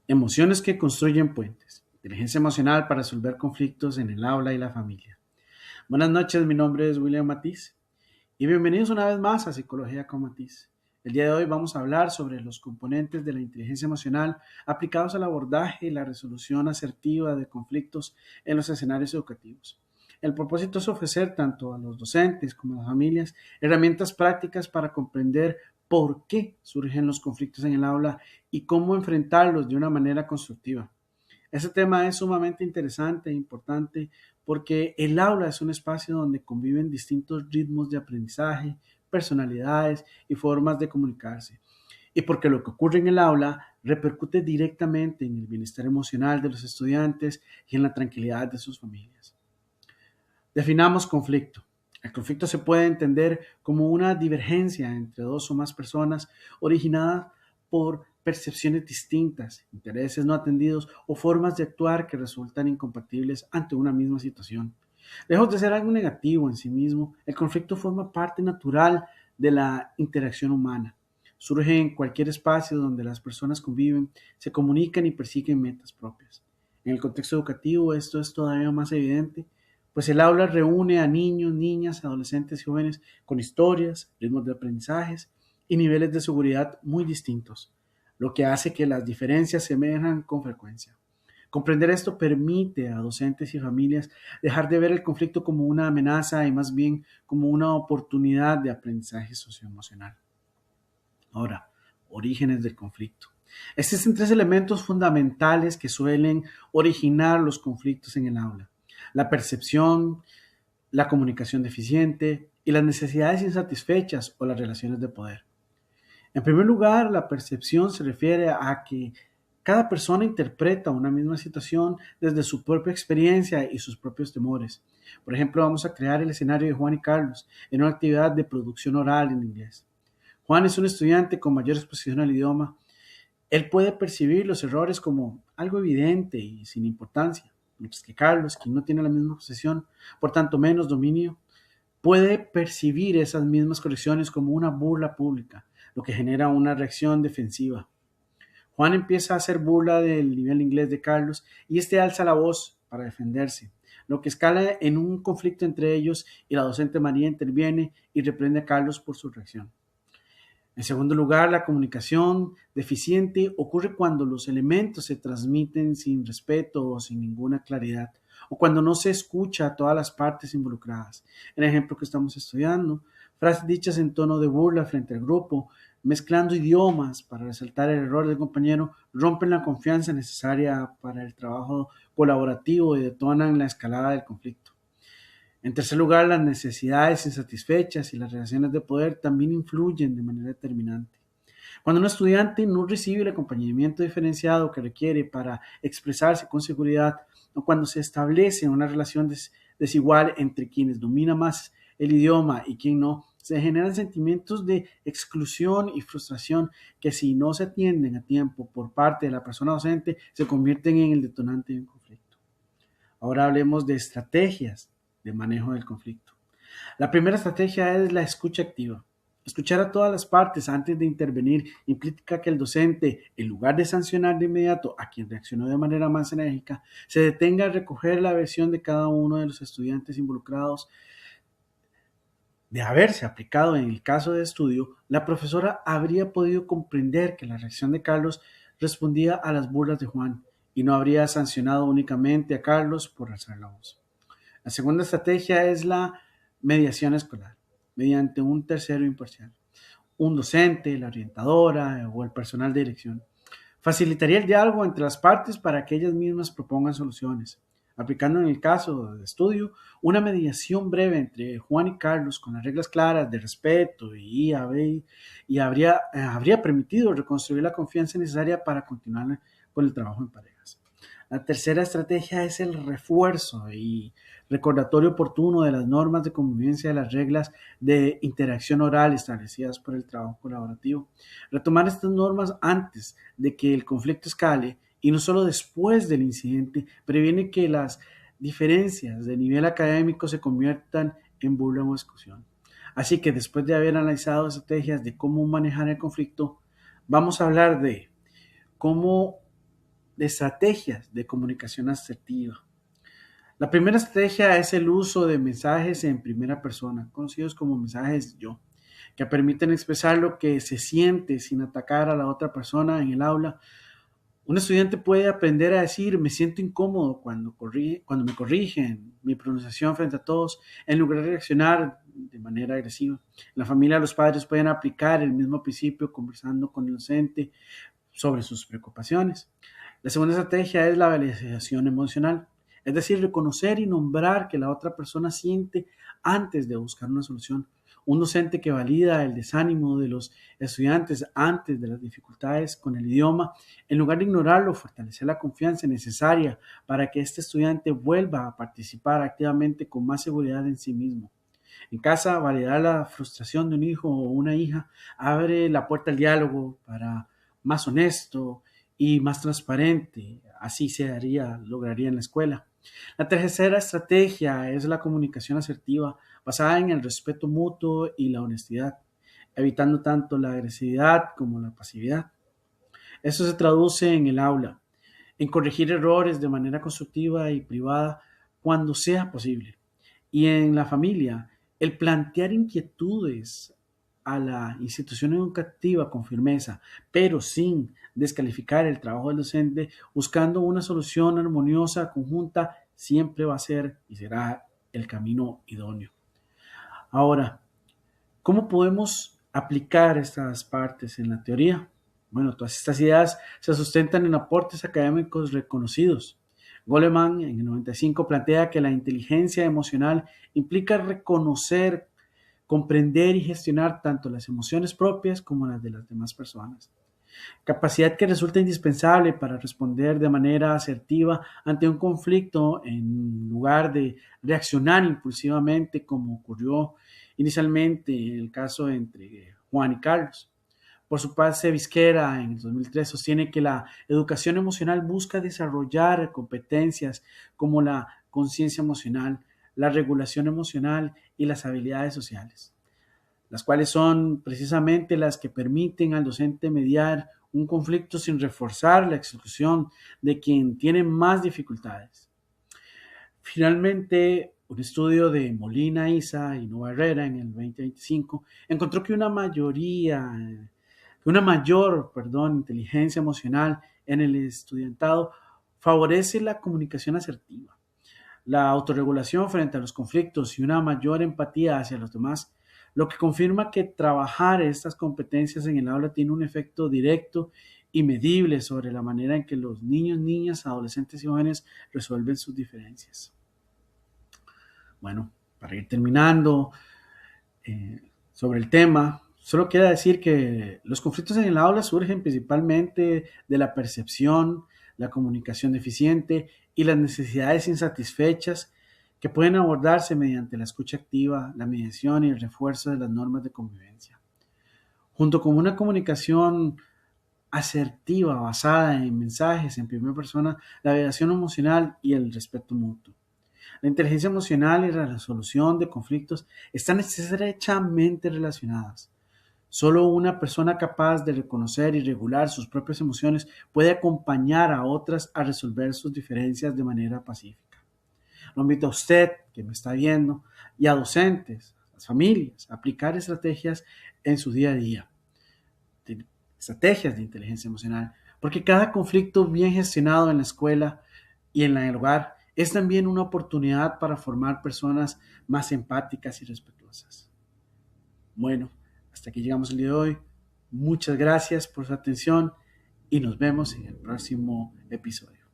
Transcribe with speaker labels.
Speaker 1: Emociones que construyen puentes. Inteligencia emocional para resolver conflictos en el aula y la familia. Buenas noches, mi nombre es William Matiz y bienvenidos una vez más a Psicología con Matiz. El día de hoy vamos a hablar sobre los componentes de la inteligencia emocional aplicados al abordaje y la resolución asertiva de conflictos en los escenarios educativos. El propósito es ofrecer tanto a los docentes como a las familias herramientas prácticas para comprender por qué surgen los conflictos en el aula y cómo enfrentarlos de una manera constructiva. Este tema es sumamente interesante e importante porque el aula es un espacio donde conviven distintos ritmos de aprendizaje, personalidades y formas de comunicarse. Y porque lo que ocurre en el aula repercute directamente en el bienestar emocional de los estudiantes y en la tranquilidad de sus familias. Definamos conflicto. El conflicto se puede entender como una divergencia entre dos o más personas originada por percepciones distintas, intereses no atendidos o formas de actuar que resultan incompatibles ante una misma situación. Lejos de ser algo negativo en sí mismo, el conflicto forma parte natural de la interacción humana. Surge en cualquier espacio donde las personas conviven, se comunican y persiguen metas propias. En el contexto educativo esto es todavía más evidente, pues el aula reúne a niños, niñas, adolescentes y jóvenes con historias, ritmos de aprendizajes y niveles de seguridad muy distintos, lo que hace que las diferencias se emerjan con frecuencia. Comprender esto permite a docentes y familias dejar de ver el conflicto como una amenaza y más bien como una oportunidad de aprendizaje socioemocional. Ahora, orígenes del conflicto. Existen tres elementos fundamentales que suelen originar los conflictos en el aula: la percepción, la comunicación deficiente y las necesidades insatisfechas o las relaciones de poder. En primer lugar, la percepción se refiere a que cada persona interpreta una misma situación desde su propia experiencia y sus propios temores. Por ejemplo, vamos a crear el escenario de Juan y Carlos en una actividad de producción oral en inglés. Juan es un estudiante con mayor exposición al idioma. Él puede percibir los errores como algo evidente y sin importancia, mientras que Carlos, quien no tiene la misma exposición, por tanto menos dominio, puede percibir esas mismas correcciones como una burla pública, lo que genera una reacción defensiva. Juan empieza a hacer burla del nivel inglés de Carlos y este alza la voz para defenderse, lo que escala en un conflicto entre ellos y la docente María interviene y reprende a Carlos por su reacción. En segundo lugar, la comunicación deficiente ocurre cuando los elementos se transmiten sin respeto o sin ninguna claridad, o cuando no se escucha a todas las partes involucradas. En el ejemplo que estamos estudiando, frases dichas en tono de burla frente al grupo, mezclando idiomas para resaltar el error del compañero, rompen la confianza necesaria para el trabajo colaborativo y detonan la escalada del conflicto. En tercer lugar, las necesidades insatisfechas y las relaciones de poder también influyen de manera determinante. Cuando un estudiante no recibe el acompañamiento diferenciado que requiere para expresarse con seguridad, o cuando se establece una relación desigual entre quienes dominan más el idioma y quien no, se generan sentimientos de exclusión y frustración que, si no se atienden a tiempo por parte de la persona docente, se convierten en el detonante de un conflicto. Ahora hablemos de estrategias de manejo del conflicto. La primera estrategia es la escucha activa. Escuchar a todas las partes antes de intervenir implica que el docente, en lugar de sancionar de inmediato a quien reaccionó de manera más enérgica, se detenga a recoger la versión de cada uno de los estudiantes involucrados. De haberse aplicado en el caso de estudio, la profesora habría podido comprender que la reacción de Carlos respondía a las burlas de Juan y no habría sancionado únicamente a Carlos por alzar la voz. La segunda estrategia es la mediación escolar, mediante un tercero imparcial, un docente, la orientadora o el personal de dirección. Facilitaría el diálogo entre las partes para que ellas mismas propongan soluciones, aplicando en el caso de estudio una mediación breve entre Juan y Carlos con las reglas claras de respeto y habría permitido reconstruir la confianza necesaria para continuar con el trabajo en parejas. La tercera estrategia es el refuerzo y recordatorio oportuno de las normas de convivencia, de las reglas de interacción oral establecidas por el trabajo colaborativo. Retomar estas normas antes de que el conflicto escale y no solo después del incidente previene que las diferencias de nivel académico se conviertan en burla o discusión. Así que después de haber analizado estrategias de cómo manejar el conflicto, vamos a hablar de cómo de estrategias de comunicación asertiva. La primera estrategia es el uso de mensajes en primera persona, conocidos como mensajes yo, que permiten expresar lo que se siente sin atacar a la otra persona en el aula. Un estudiante puede aprender a decir, me siento incómodo cuando me corrigen mi pronunciación frente a todos, en lugar de reaccionar de manera agresiva. En la familia, los padres pueden aplicar el mismo principio conversando con el docente sobre sus preocupaciones. La segunda estrategia es la validación emocional, es decir, reconocer y nombrar que la otra persona siente antes de buscar una solución. Un docente que valida el desánimo de los estudiantes antes de las dificultades con el idioma, en lugar de ignorarlo, fortalece la confianza necesaria para que este estudiante vuelva a participar activamente con más seguridad en sí mismo. En casa, validar la frustración de un hijo o una hija abre la puerta al diálogo para más honesto y más transparente. Así lograría en la escuela. La tercera estrategia es la comunicación asertiva basada en el respeto mutuo y la honestidad, evitando tanto la agresividad como la pasividad. Eso se traduce en el aula, en corregir errores de manera constructiva y privada cuando sea posible. Y en la familia, el plantear inquietudes a la institución educativa con firmeza, pero sin descalificar el trabajo del docente, buscando una solución armoniosa, conjunta, siempre va a ser y será el camino idóneo. Ahora, ¿cómo podemos aplicar estas partes en la teoría? Bueno, todas estas ideas se sustentan en aportes académicos reconocidos. Goleman en el 95 plantea que la inteligencia emocional implica reconocer, comprender y gestionar tanto las emociones propias como las de las demás personas. Capacidad que resulta indispensable para responder de manera asertiva ante un conflicto en lugar de reaccionar impulsivamente como ocurrió inicialmente en el caso entre Juan y Carlos. Por su parte, Visquera en el 2003 sostiene que la educación emocional busca desarrollar competencias como la conciencia emocional, la regulación emocional y las habilidades sociales, las cuales son precisamente las que permiten al docente mediar un conflicto sin reforzar la exclusión de quien tiene más dificultades. Finalmente, un estudio de Molina Isa y Nova Herrera en el 2025 encontró que una mayor, inteligencia emocional en el estudiantado favorece la comunicación asertiva, la autorregulación frente a los conflictos y una mayor empatía hacia los demás, lo que confirma que trabajar estas competencias en el aula tiene un efecto directo y medible sobre la manera en que los niños, niñas, adolescentes y jóvenes resuelven sus diferencias. Bueno, para ir terminando sobre el tema, solo queda decir que los conflictos en el aula surgen principalmente de la percepción, la comunicación deficiente y las necesidades insatisfechas que pueden abordarse mediante la escucha activa, la mediación y el refuerzo de las normas de convivencia. Junto con una comunicación asertiva basada en mensajes en primera persona, la validación emocional y el respeto mutuo. La inteligencia emocional y la resolución de conflictos están estrechamente relacionadas. Solo una persona capaz de reconocer y regular sus propias emociones puede acompañar a otras a resolver sus diferencias de manera pacífica. Lo invito a usted, que me está viendo, y a docentes, a las familias, a aplicar estrategias en su día a día, estrategias de inteligencia emocional, porque cada conflicto bien gestionado en la escuela y en el hogar es también una oportunidad para formar personas más empáticas y respetuosas. Bueno, hasta aquí llegamos el día de hoy. Muchas gracias por su atención y nos vemos en el próximo episodio.